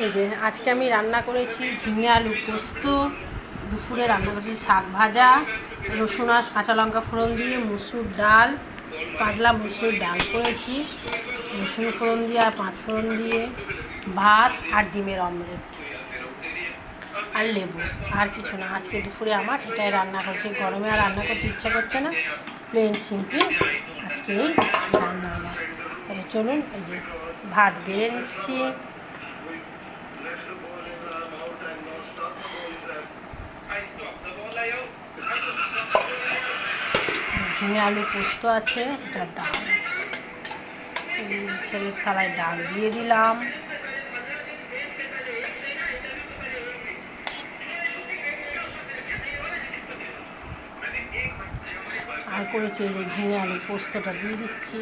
এই যে আজকে আমি রান্না করেছি ঝিঙে আলু পোস্ত, দুপুরে রান্না করেছি শাক ভাজা, রসুন আর কাঁচা লঙ্কা ফোড়ন দিয়ে মুসুর ডাল, পাতলা মুসুর ডাল করেছি, রসুন ফোড়ন দিয়ে আর পাঁচ ফোড়ন দিয়ে, ভাত আর ডিমের অমলেট আর লেবু, আর কিছু না। আজকে দুপুরে আমার এটাই রান্না করছি। গরমে আর রান্না করতে ইচ্ছা করছে না, প্লেন সিম্পল আজকে এই রান্না আমার। তাহলে চলুন, এই যে ভাত বেড়ে নিচ্ছি। ঝিঙে আলু পোস্ত আছে, এটা ডাল ছেলের থালায় ডাল দিয়ে দিলাম। আর করেছি এই যে ঝিঙে আলু পোস্তটা দিয়ে দিচ্ছি।